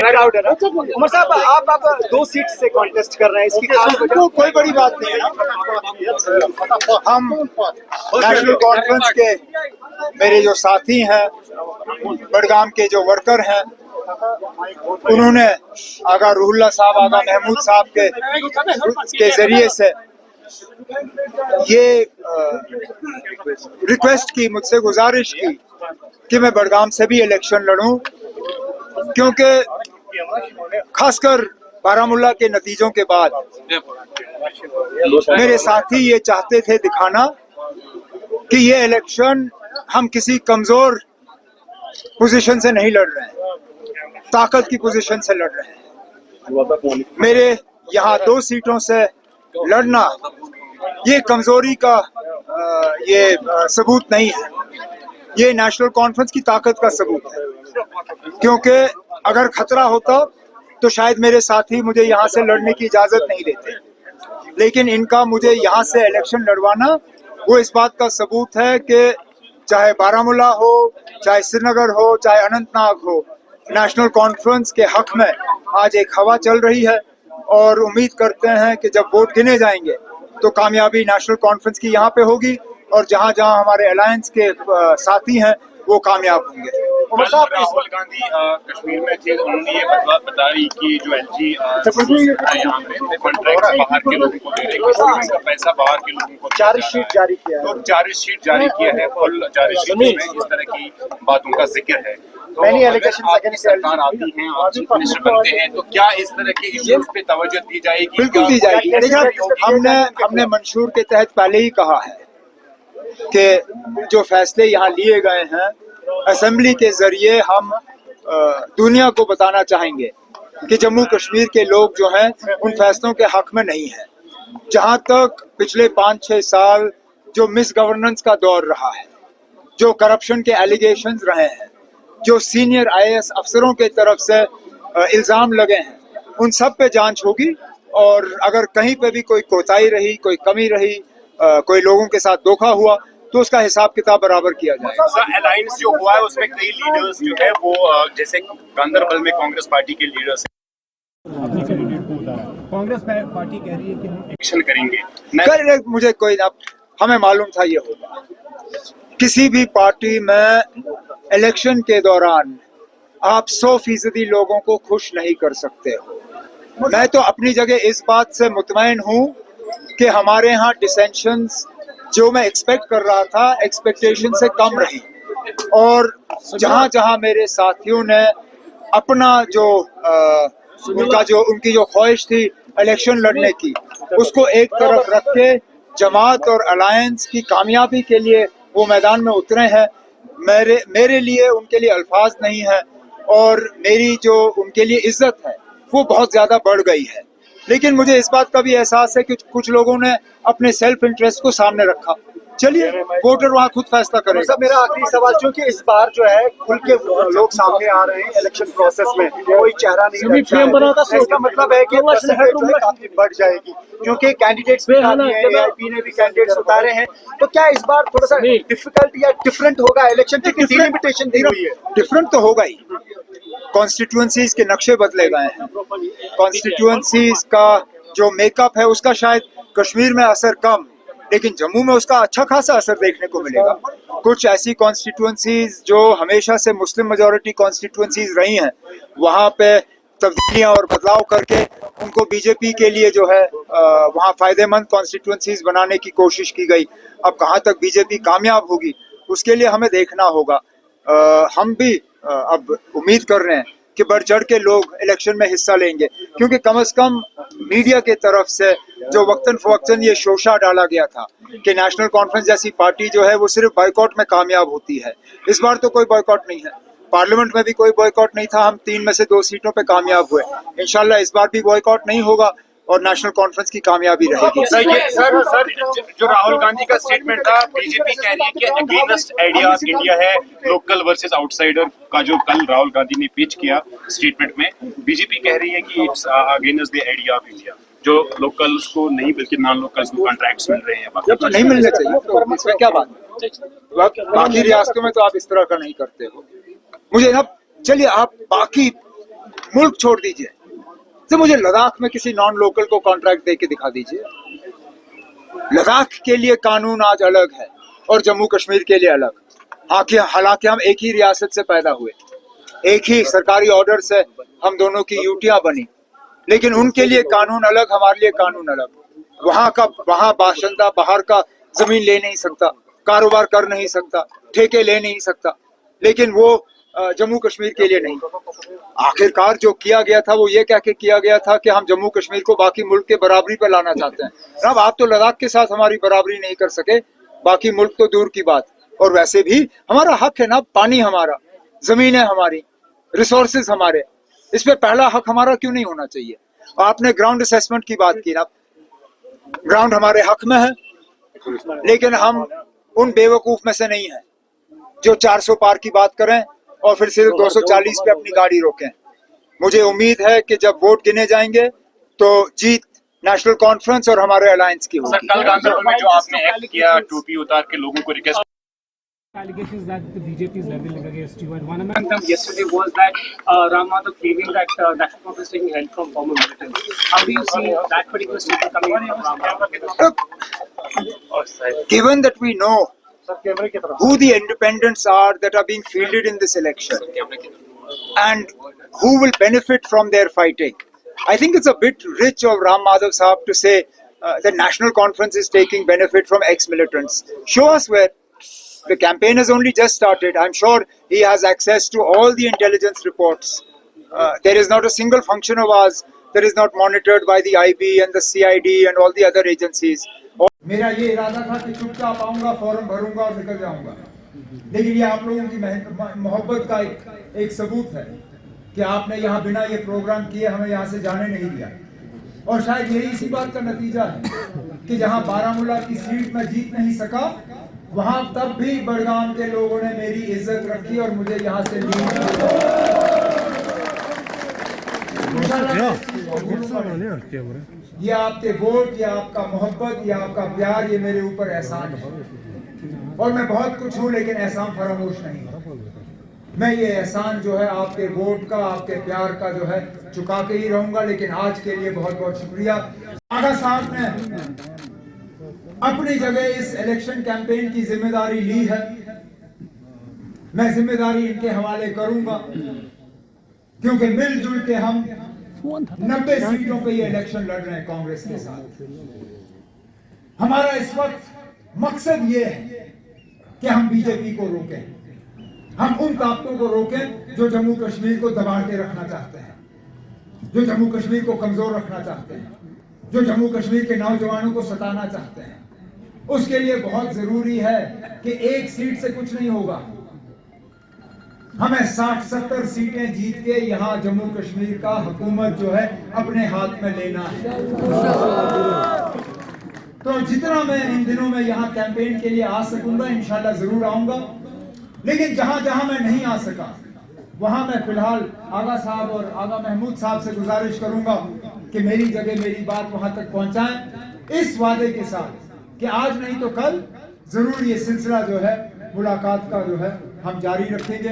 Crowd है ना। उमर साहब, आप 2 सीट से कॉन्टेस्ट कर रहे हैं, इसकी खास वजह? कोई बड़ी बात नहीं है। हम नेशनल कॉन्फ्रेंस के मेरे जो साथी हैं, बडगाम के जो वर्कर हैं, उन्होंने आगा रूहुल्लाह साहब, आगा महमूद साहब के जरिए से ये रिक्वेस्ट की, मुझसे गुजारिश की कि मैं बडगाम से भी इलेक्शन लड़ूं, क्योंकि खासकर बारामुल्ला के नतीजों के बाद मेरे साथी ये चाहते थे दिखाना कि ये इलेक्शन हम किसी कमजोर पोजीशन से नहीं लड़ रहे हैं, ताकत की पोजीशन से लड़ रहे हैं। मेरे यहाँ 2 सीटों से लड़ना ये कमजोरी का ये सबूत नहीं है, ये नेशनल कॉन्फ्रेंस की ताकत का सबूत है। क्योंकि अगर खतरा होता तो शायद मेरे साथी मुझे यहाँ से लड़ने की इजाजत नहीं देते, लेकिन इनका मुझे यहाँ से इलेक्शन लड़वाना वो इस बात का सबूत है कि चाहे बारामुल्ला हो, चाहे श्रीनगर हो, चाहे अनंतनाग हो, नेशनल कॉन्फ्रेंस के हक में आज एक हवा चल रही है। और उम्मीद करते हैं कि जब वोट गिने जाएंगे तो कामयाबी नेशनल कॉन्फ्रेंस की यहाँ पे होगी, और जहाँ जहाँ हमारे अलायंस के साथी हैं वो कामयाब होंगे। राहुल गांधी कश्मीर में थे, उन्होंने ये बताई कि जो एलजी यहाँ पे कॉन्ट्रैक्ट बाहर के लोगों को दे रहे हैं, इसका पैसा बाहर के लोगों को चार्जशीट जारी किया है, तो चार्जशीट जारी किया है, फुल चार्जशीट में इस तरह की बातों का जिक्र है। तो सरकार आती है, आप चीफ मिनिस्टर बनते हैं, तो क्या इस तरह के इश्यूज पे तवज्जो दी जाएगी? बिल्कुल दी जाएगी। देखिए, हमने मंशूर के तहत पहले ही कहा है कि जो फैसले यहाँ लिए गए हैं असेंबली के जरिए, हम दुनिया को बताना चाहेंगे कि जम्मू कश्मीर के लोग जो हैं उन फैसलों के हक में नहीं है। जहाँ तक पिछले 5-6 साल जो मिस गवर्नेंस का दौर रहा है, जो करप्शन के एलिगेशंस रहे हैं, जो सीनियर IAS अफसरों के तरफ से इल्जाम लगे हैं, उन सब पे जांच होगी, और अगर कहीं पे भी कोई कोताही रही, कोई कमी रही, कोई लोगों के साथ धोखा हुआ, तो उसका हिसाब किताब बराबर किया जाएगा। सर, अलायंस जो हुआ है उसमें कई लीडर्स जो है वो जैसे गांधरबल में कांग्रेस पार्टी के लीडर्स कांग्रेस पार्टी कह रही है कि हम एक्शन करेंगे। कर मुझे कोई हमें मालूम था ये होगा। किसी भी पार्टी में इलेक्शन के दौरान आप 100% लोगों को खुश नहीं कर सकते हो। मैं तो अपनी जगह इस बात से मुतमईन हूँ कि हमारे यहाँ डिसेंशंस जो मैं एक्सपेक्ट कर रहा था, एक्सपेक्टेशन से कम रही, और जहाँ जहाँ मेरे साथियों ने अपना जो उनकी जो ख्वाहिश थी इलेक्शन लड़ने की, उसको एक तरफ रख के जमात और अलायंस की कामयाबी के लिए वो मैदान में उतरे हैं। मेरे लिए उनके लिए अल्फाज नहीं है, और मेरी जो उनके लिए इज्जत है वो बहुत ज्यादा बढ़ गई है। लेकिन मुझे इस बात का भी एहसास है कि कुछ लोगों ने अपने सेल्फ इंटरेस्ट को सामने रखा। चलिए, वोटर वहाँ खुद फैसला करेगा। मेरा आखिरी सवाल, क्योंकि इस बार जो है खुल के लोग सामने आ रहे हैं इलेक्शन प्रोसेस में, कोई चेहरा नहीं रखा है, इसका मतलब है कि काफी बढ़ जाएगी, क्योंकि कैंडिडेट्स भी AIP ने भी कैंडिडेट्स उतारे हैं। तो क्या इस बार थोड़ा सा डिफिकल्ट या डिफरेंट होगा इलेक्शन? क्योंकि डिलिमिटेशन दी हुई है। डिफरेंट तो होगा ही, कॉन्स्टिट्यूएंसीज के नक्शे बदले गए हैं, कॉन्स्टिट्यूएंसीज का जो मेकअप है उसका शायद कश्मीर में असर कम, लेकिन जम्मू में उसका अच्छा खासा असर देखने को मिलेगा। कुछ ऐसी कॉन्स्टिट्यूएंसीज जो हमेशा से मुस्लिम मेजॉरिटी कॉन्स्टिट्यूएंसीज रही हैं, वहाँ पे तब्दीलियाँ और बदलाव करके उनको बीजेपी के लिए जो है वहाँ फायदेमंद कॉन्स्टिट्यूएंसीज बनाने की कोशिश की गई। अब कहाँ तक बीजेपी कामयाब होगी उसके लिए हमें देखना होगा। हम भी अब उम्मीद कर रहे हैं कि बढ़ चढ़ के लोग इलेक्शन में हिस्सा लेंगे, क्योंकि कम से कम मीडिया के तरफ से जो वक्तन फवक्तन ये शोशा डाला गया था कि नेशनल कॉन्फ्रेंस जैसी पार्टी जो है वो सिर्फ बॉयकॉट में कामयाब होती है, इस बार तो कोई बॉयकॉट नहीं है। पार्लियामेंट में भी कोई बॉयकॉट नहीं था, हम 3 में से 2 सीटों पे कामयाब हुए। इंशाल्लाह इस बार भी बॉयकॉट नहीं होगा और नेशनल कॉन्फ्रेंस की कामयाबी रहेगी। सर, जो राहुल गांधी का स्टेटमेंट था, बीजेपी कह रही है कि अगेंस्ट आइडिया ऑफ इंडिया है, लोकल वर्सेस आउटसाइडर का जो कल राहुल गांधी ने पेश किया स्टेटमेंट में, बीजेपी कह रही है कि it's against the idea of India, जो लोकल्स को नहीं बल्कि नॉन लोकल्स को कॉन्ट्रैक्ट्स मिल रहे हैं। तो नहीं मिलने चाहिए, तो इसमें क्या बात है? बाकी रियासतों में तो आप इस तरह का नहीं करते हो। मुझे ना, चलिए आप बाकी मुल्क छोड़ दीजिए, तो मुझे लद्दाख में किसी नॉन लोकल को कॉन्ट्रैक्ट दे के दिखा दीजिए। लद्दाख के लिए कानून आज अलग है और जम्मू कश्मीर के लिए अलग। हालांकि हम एक ही रियासत से पैदा हुए, एक ही सरकारी ऑर्डर से हम दोनों की यूटियां बनी, लेकिन उनके लिए कानून अलग, हमारे लिए कानून अलग। वहां बाशिंदा बाहर का जमीन ले नहीं सकता, कारोबार कर नहीं सकता, ठेके ले नहीं सकता, लेकिन वो जम्मू कश्मीर के लिए नहीं। आखिरकार जो किया गया था वो ये कह के किया गया था कि हम जम्मू कश्मीर को बाकी मुल्क के बराबरी पर लाना चाहते हैं। अब आप तो लद्दाख के साथ हमारी बराबरी नहीं कर सके, बाकी मुल्क तो दूर की बात। और वैसे भी हमारा हक है ना, पानी हमारा, जमीन है हमारी, रिसोर्सेज हमारे, इस पे पहला हक हमारा क्यों नहीं होना चाहिए। आपने ग्राउंड असेसमेंट की बात की ना, ग्राउंड हमारे हक में है, लेकिन हम उन बेवकूफ में से नहीं है जो 400 पार की बात करें और फिर सिर्फ 240 पे अपनी गाड़ी रोकें। मुझे उम्मीद है कि जब वोट गिने जाएंगे तो जीत नेशनल कॉन्फ्रेंस और हमारे अलायंस की सर, होगी। कल गांधरबल में जो आपने एक्ट किया, टोपी उतार के लोगों को request allegations that the BJP is leveling against you, and one of them yesterday was that Ram Madhav claiming that National Conference is taking help from former militants. How do you see that particular statement coming in from Ram Madhav? Look, given that we know who the independents are that are being fielded in this election and who will benefit from their fighting, I think it's a bit rich of Ram Madhav Sahab to say the National Conference is taking benefit from ex-militants. Show us where. The campaign has only just started. I'm sure he has access to all the intelligence reports. There is not a single function of ours that is not monitored by the IB and the CID and all the other agencies. मेरा ये इरादा था कि चुपचाप आऊंगा, form भरूंगा और निकल जाऊंगा, लेकिन ये आप लोगों की मोहब्बत का एक सबूत है कि आपने यहाँ बिना ये प्रोग्राम किए हमें यहाँ से जाने नहीं दिया। और शायद यही इसी बात का नतीजा है कि जहाँ बारामूला की सीट में जीत नहीं सका, वहां तब भी बड़गाम के लोगों ने मेरी इज्जत रखी और मुझे यहाँ से ये आपके वोट, ये आपका मोहब्बत, ये आपका प्यार, ये मेरे ऊपर एहसान है। और मैं बहुत कुछ हूँ लेकिन एहसान फरामोश नहीं है। मैं ये एहसान जो है आपके वोट का, आपके प्यार का जो है चुका के ही रहूंगा। लेकिन आज के लिए बहुत बहुत शुक्रिया। आगा साहब ने अपनी जगह इस इलेक्शन कैंपेन की जिम्मेदारी ली है, मैं जिम्मेदारी इनके हवाले करूंगा, क्योंकि मिलजुल के हम 90 सीटों पे ये इलेक्शन लड़ रहे हैं कांग्रेस के साथ। हमारा इस वक्त मकसद ये है कि हम बीजेपी को रोकें, हम उन ताकतों को रोकें जो जम्मू कश्मीर को दबा के रखना चाहते हैं, जो जम्मू कश्मीर को कमजोर रखना चाहते हैं, जो जम्मू कश्मीर के नौजवानों को सताना चाहते हैं। उसके लिए बहुत जरूरी है कि एक सीट से कुछ नहीं होगा, हमें 60-70 सीटें जीत के यहाँ जम्मू कश्मीर का हुकूमत जो है अपने हाथ में लेना है। तो जितना मैं इन दिनों में यहाँ कैंपेन के लिए आ सकूंगा इंशाल्लाह जरूर आऊंगा, लेकिन जहां जहां मैं नहीं आ सका वहां मैं फिलहाल आगा साहब और आगा महमूद साहब से गुजारिश करूंगा कि मेरी जगह मेरी बात वहां तक पहुंचाएं, इस वादे के साथ कि आज नहीं तो कल जरूर ये सिलसिला जो है मुलाकात का जो है हम जारी रखेंगे।